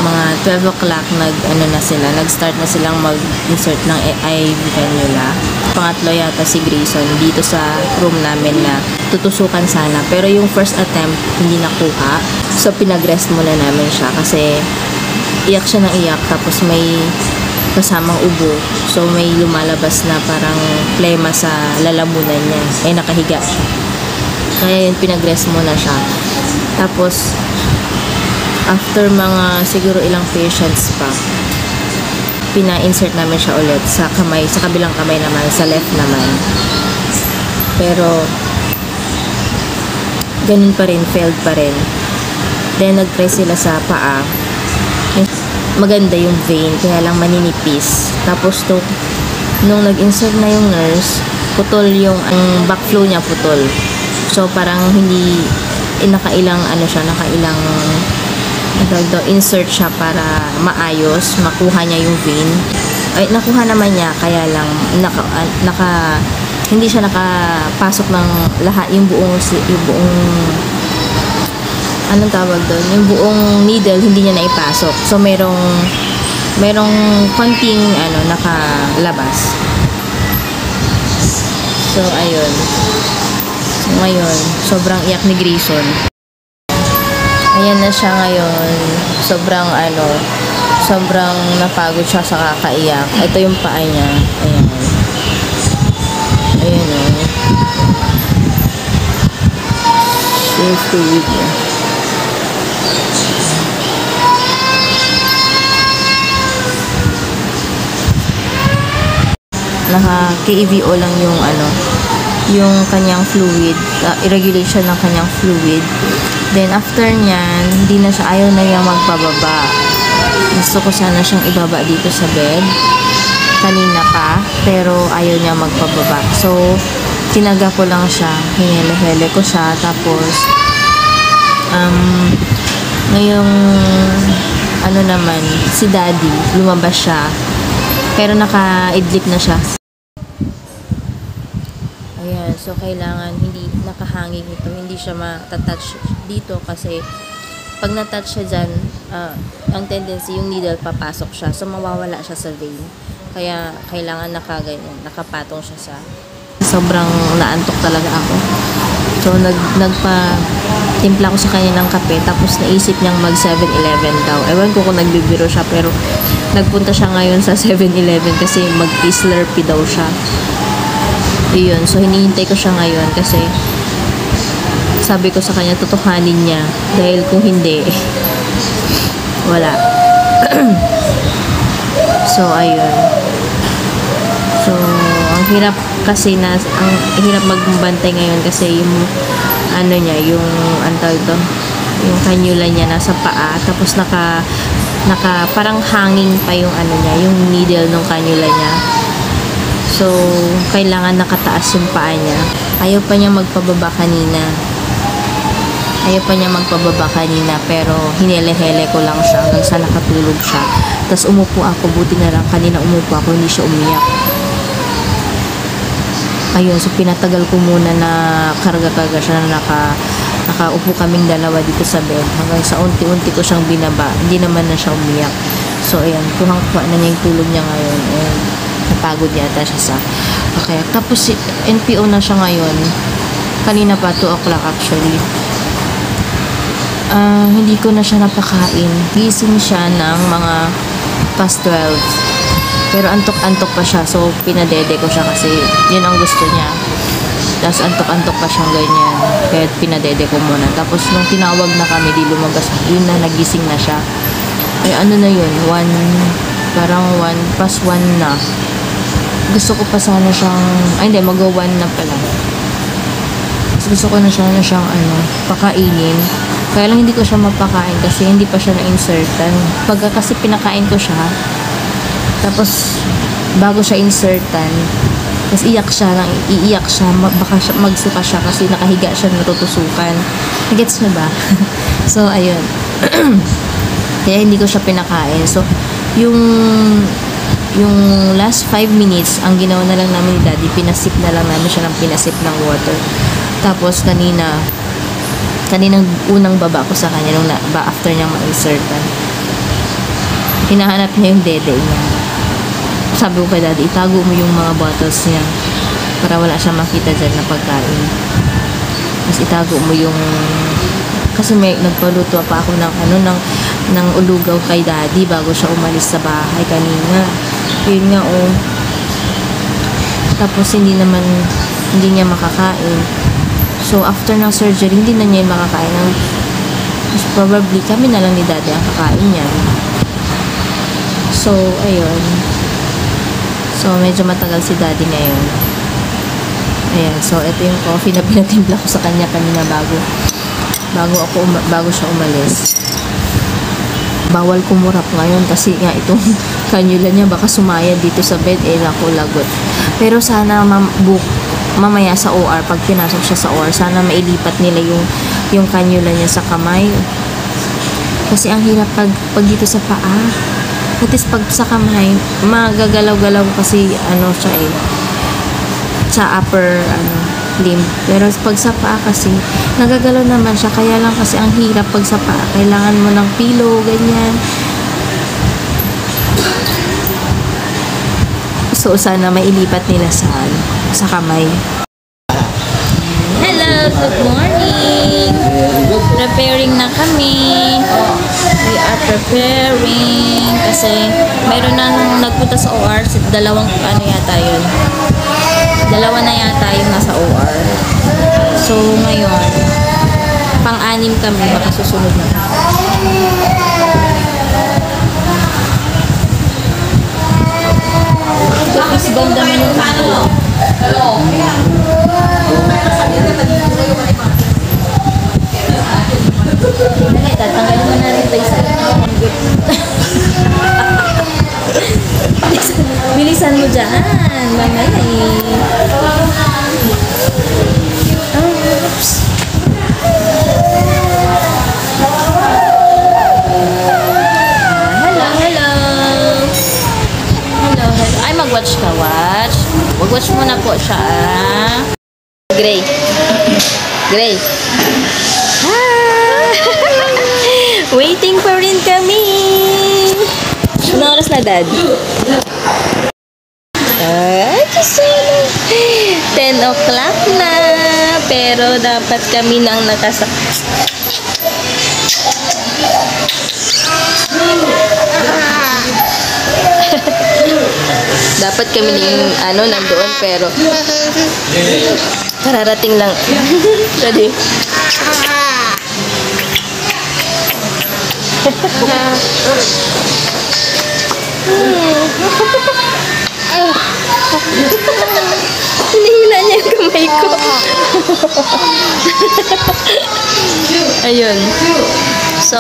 mga 12 o'clock nag-start na silang mag-insert ng IV cannula. Pangatlo yata si Grayson dito sa room namin na tutusukan sana. Pero yung first attempt, hindi nakuha. So, pinag-rest muna namin siya kasi iyak siya ng iyak. Tapos may kasamang ubo. So, may lumalabas na parang plema sa lalamunan niya. Nakahiga siya. Kaya yun, pinag-rest muna siya. Tapos, after mga siguro ilang patients pa, pina-insert namin siya ulit sa kamay, sa kabilang kamay naman, sa left naman. Pero, ganun pa rin, failed pa rin. Then, nag-try sila sa paa. Maganda yung vein, kaya lang maninipis. Tapos, nung nag-insert na yung nurse, putol yung, ang backflow niya putol. So, parang hindi, nakailang insert siya para maayos, makuha niya yung vein. Ay, nakuha naman niya, kaya lang hindi siya nakapasok ng lahat, yung buong anong tawag doon, yung buong needle hindi niya naipasok. So merong konting nakalabas. So ayun. So ngayon, sobrang iyak ni Grayson. Ayan na siya ngayon. Sobrang napagod siya sa kakaiyak. Ito yung paa niya. Ayan. Ayan o. Yung fluid niya. Naka-KEVO lang yung kanyang fluid, irregulation ng kanyang fluid. Then after nyan, ayaw na niyang magpababa. Gusto ko sana siyang ibaba dito sa bed kanina pa, pero ayaw niya magpababa. So tinaga ko lang siya, hinele-hele ko siya. Tapos ngayong naman, si daddy lumabas siya, pero naka-idlip na siya. Ayan, so kailangan hindi nakahanging ito, hindi siya matatouch dito kasi pag natouch siya dyan, ang tendency yung needle papasok siya, so mawawala siya sa vein. Kaya kailangan nakapatong siya sa. Sobrang naantok talaga ako. So nagpa-timpla ko sa kanya ng kape, tapos naisip niyang mag 7-Eleven daw. Ewan ko kung nagbibiro siya, pero nagpunta siya ngayon sa 7-Eleven kasi mag-Slurpee daw siya. Iyon, so hinihintay ko siya ngayon kasi sabi ko sa kanya tutuhanin niya, dahil kung hindi wala. So ayun, so ang hirap kasi ang hirap magbantay ngayon kasi yung yung yung cannula niya nasa paa, tapos naka parang hanging pa yung yung needle ng cannula niya. So, kailangan nakataas yung paa niya. Ayaw pa niya magpababa kanina, pero hinele-hele ko lang siya hanggang sa nakatulog siya. Tapos umupo ako, buti na lang kanina umupo ako, hindi siya umiyak. Ayun, so pinatagal ko muna na karga-karga siya na nakaupo kaming dalawa dito sa bed. Hanggang sa unti-unti ko siyang binaba. Hindi naman na siya umiyak. So, ayan, kuhang-kuha na niya yung tulog niya ngayon. Ayan. Napagod yata siya sa kakayak. Tapos NPO na siya ngayon. Kanina pa, 2 o'clock actually. Hindi ko na siya napakain. Gising siya ng mga past 12. Pero antok-antok pa siya. So, pinadede ko siya kasi yun ang gusto niya. Tapos antok-antok pa siyang ganyan. Kaya pinadede ko muna. Tapos nung tinawag na kami, di lumabas. Yun na, nagising na siya. Ay, na yun? Parang 1+1 na. Gusto ko pa sana siyang, hindi, mag-1 na pala. Gusto ko na sana siyang, pakainin. Kaya lang hindi ko siya mapakain kasi hindi pa siya na-insertan. Pagka kasi pinakain ko siya, tapos bago siya insertan, tapos iiyak siya, baka magsuka siya kasi nakahiga siya, natutusukan. Gets niyo ba? So, ayun. Kaya hindi ko siya pinakain. So, yung last 5 minutes, ang ginawa na lang namin ni Daddy, pinasip na lang namin siya ng pinasip ng water. Tapos, kaninang unang baba ko sa kanya, after niyang ma-insertan. hinahanap niya yung dede niya. Sabi ko kay daddy, itago mo yung mga bottles niya para wala siya makita dyan na pagkain. Mas itago mo yung, kasi may nagpaluto pa ako ng ng ulugaw kay daddy bago siya umalis sa bahay kanina. Yun nga tapos hindi niya makakain. So after ng surgery, hindi na niya makakain. Most probably kami na lang ni daddy ang kakain niyan. So ayun. So medyo matagal si daddy ngayon. Ayan, so ito yung coffee na pinatimpla ko sa kanya kanina bago siya umalis. Bawal kumurap ngayon kasi nga itong kanyula niya baka sumayad dito sa bed, naku, lagot. Pero sana mamaya sa OR, pag pinasok siya sa OR, sana mailipat nila yung kanyula niya sa kamay. Kasi ang hirap pag dito sa paa. At least pag sa kamay, magagalaw-galaw kasi siya sa upper limb. Pero pag sa paa kasi, nagagalaw naman siya. Kaya lang kasi ang hirap pag sa paa. Kailangan mo ng pillow, ganyan. So, sana mailipat nila sa kamay. Hello! Good morning! Preparing na kami. We are preparing kasi mayroon nang nagpunta sa OR. Dalawang yata yun. Dalawa na yata yung nasa OR. So, ngayon, pang-anim kami, baka susunod na. Tapos, ganda mo yung kanto. Tatanggalin mo na rin ito isa. Bilisan mo dyan. Mamaya oops. Hello. Ay, mag-watch ka, watch. Mag-watch mo na po siya, Gray. Waiting pa rin kami. Anong oras na, Dad? 10 o'clock na. Pero dapat kami nang dapat kami yung nandoon pero kararating lang. Ready? Hinihila niya yung kamay ko. Ayun. So,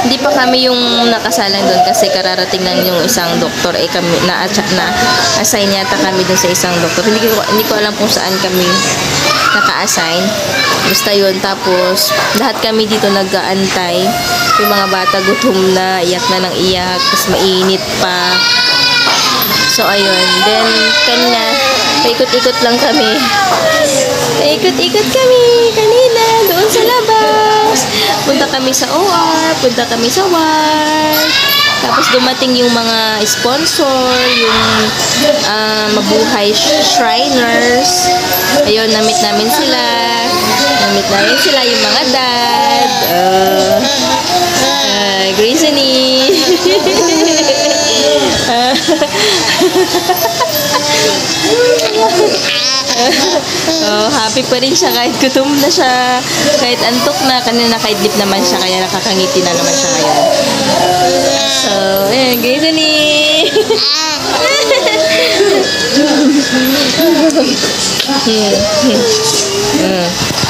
hindi pa kami yung nakasalang doon kasi kararating lang yung isang doktor. Kami na-assign yata kami doon sa isang doktor. Hindi ko alam kung saan kami naka-assign. Basta yun. Tapos, lahat kami dito nag-aantay. Yung mga bata gutom na, iyak na ng iyak. Tapos mainit pa. So, ayun. Then, kanina, paikot-ikot lang kami. Paikot-ikot kami kanina doon sa labas. Punta kami sa OR, punta kami sa ward. Tapos dumating yung mga sponsor, yung mabuhay Shriners. Ayun, namit namin sila. Yung mga dad. Graysonie. Happy pa rin siya kahit gutom na siya, kahit antok na. Kanina nakaidlip naman siya kaya nakakangiti na naman siya ngayon. So, ayan, Graysonie.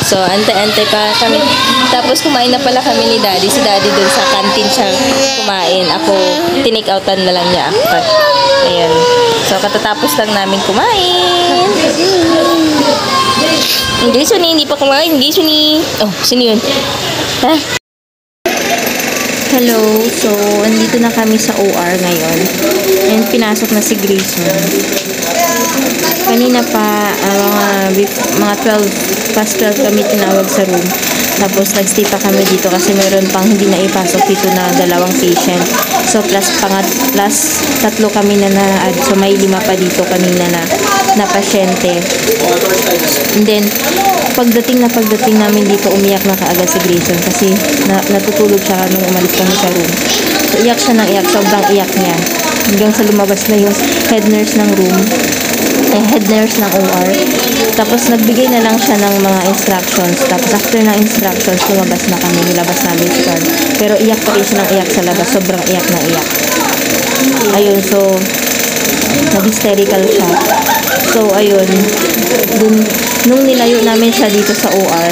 So, antay-antay pa kami. Tapos, kumain na pala kami ni Daddy. Si Daddy dun sa canteen siya kumain. Ako, tinake-outan na lang niya ako. Ayan. So, katatapos lang namin kumain. Hindi pa kumain. Oh, sino yun? Ha? Hello. So, andito na kami sa OR ngayon. And pinasok na si Grayson. Kanina pa, mga 12 past 12 kami tinawag sa room. Tapos nagstay pa kami dito kasi meron pang hindi na ipasok dito na 2 patient. So plus tatlo kami na na-add. So may 5 pa dito kanina na pasyente. And then pagdating namin dito, umiyak na kaagad si Grayson kasi natutulog siya nung umalis kami sa room. So iyak siya ng iyak, sobrang iyak niya. Hanggang sa lumabas na yung head nurse ng room, head nurse ng OR. Tapos nagbigay na lang siya ng mga instructions. Tapos after ng instructions, lumabas na kami, nilabas namin si Carl. Pero iyak pa rin siya ng iyak sa labas, sobrang iyak na iyak. Ayun, so nag-hysterical siya. So ayun, nung nilayo namin siya dito sa OR,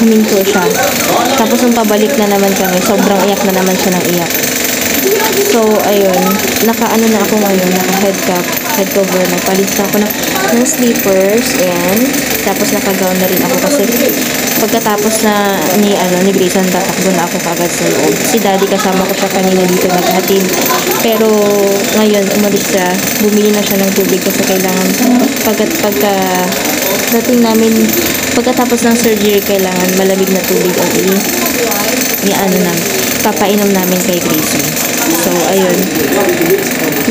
huminto siya. Tapos nung pabalik na naman kami, sobrang iyak na naman siya ng iyak. So, ayun, naka-ano na ako ngayon, naka-head cover, nagpalis na ako ng sleepers, and tapos naka-gown na rin ako kasi pagkatapos ni Grayson, tatakbo na ako kagad sa loob. Si Daddy, kasama ko siya kanina dito naghatid. Pero, ngayon, umalis siya, bumili na siya ng tubig kasi kailangan, dating namin, pagkatapos ng surgery, kailangan malamig na tubig ang papainom namin kay Grayson. So, ayun.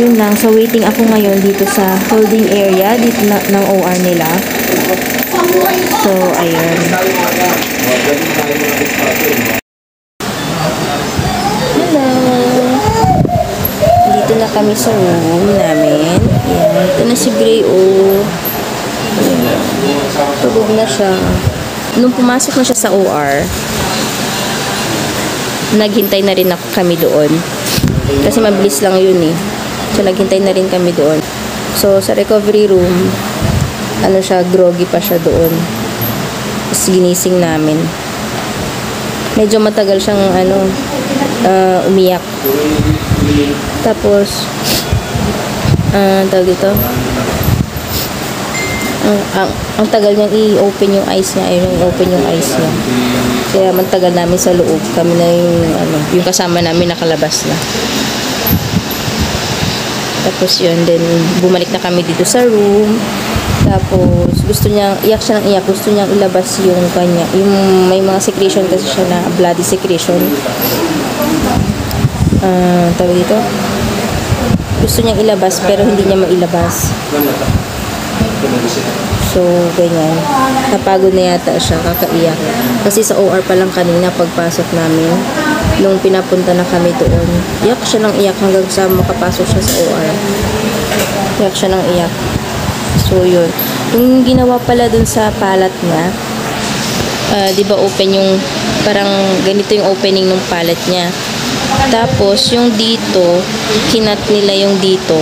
Yun lang. So, waiting ako ngayon dito sa holding area dito ng OR nila. So, ayun. Hello! Dito na kami sa room namin. Ayan. Ito na si Gray, oh. Tulog na siya. Nung pumasok na siya sa OR, naghintay na rin kami doon. Kasi mabilis lang yun eh. So, naghintay na rin kami doon. So, sa recovery room, groggy pa siya doon. Tapos, ginising namin. Medyo matagal siyang, umiyak. Tapos, tawag dito, ang tagal niyang i-open yung eyes niya, kaya mantagal namin sa loob. Kami na yung kasama namin nakalabas na. Tapos yun, then bumalik na kami dito sa room. Tapos iyak siya ng iyak, gusto niyang ilabas yung kanya, yung may mga secretion kasi siya na bloody secretion. Tawag dito, gusto niyang ilabas pero hindi niya mailabas. So, ganyan. Napagod na yata siya, kakaiyak. Kasi sa OR pa lang kanina pagpasok namin, nung pinapunta na kami doon, iyak siya ng iyak hanggang sa makapasok siya sa OR. Iyak siya ng iyak. So, yun. Yung ginawa pala dun sa palate niya, di ba open yung, parang ganito yung opening ng palate niya. Tapos, yung dito, kinat nila yung dito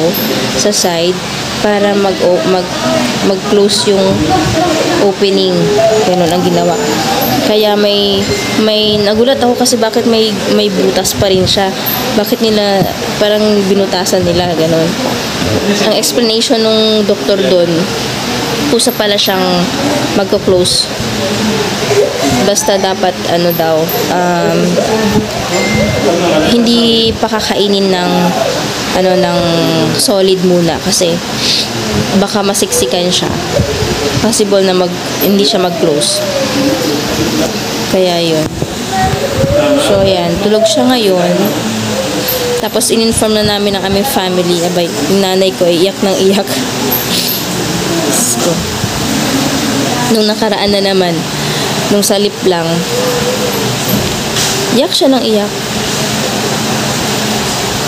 sa side para mag-close yung opening. Ganun ang ginawa. Kaya may nagulat ako kasi bakit may butas pa rin siya. Bakit nila parang binutasan nila ganun. Ang explanation ng doktor doon, pusa pala siyang magko-close. Basta dapat hindi pakakainin ng solid muna kasi baka masiksikan siya. Possible na hindi siya mag-close. Kaya yun. So yan, tulog siya ngayon. Tapos in-inform na namin ang aming family. Abay, yung nanay ko ay iyak ng iyak. So, nung nakaraan na naman, nung salip lang, iyak siya ng iyak.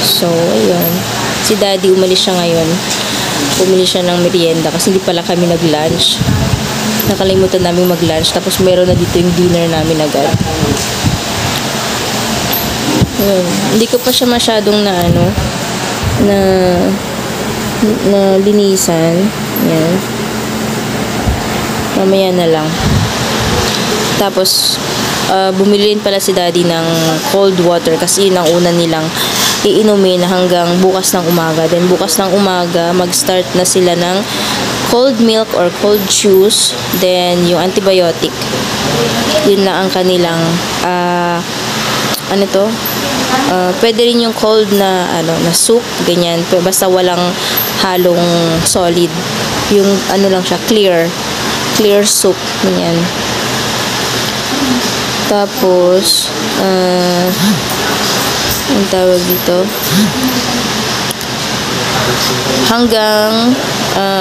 So, ayun. Si Daddy, umalis siya ngayon. Bumili siya ng merienda kasi hindi pala kami nag-lunch. Nakalimutan namin mag-lunch. Tapos meron na dito yung dinner namin agad. Ayun. Hindi ko pa siya masyadong na linisan. Yan. Mamaya na lang. Tapos, bumili rin pala si Daddy ng cold water kasi yun ang una nilang iinumin hanggang bukas ng umaga. Then bukas ng umaga, mag-start na sila ng cold milk or cold juice. Then yung antibiotic. Yun na ang kanilang pwede rin yung cold na soup, ganyan. Basta walang halong solid. Yung lang siya, clear soup, ganyan. Tapos, ang tawag dito, hanggang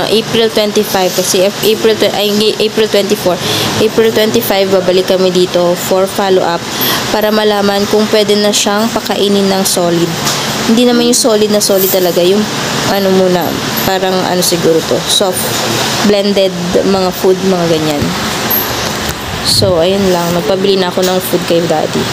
April 25 kasi April 24 babalik kami dito for follow up para malaman kung pwede na siyang pakainin ng solid. Hindi naman yung solid na solid talaga, yung ano muna, parang ano siguro to, soft blended mga food, mga ganyan. So ayun lang, nagpabili na ako ng food kay daddy.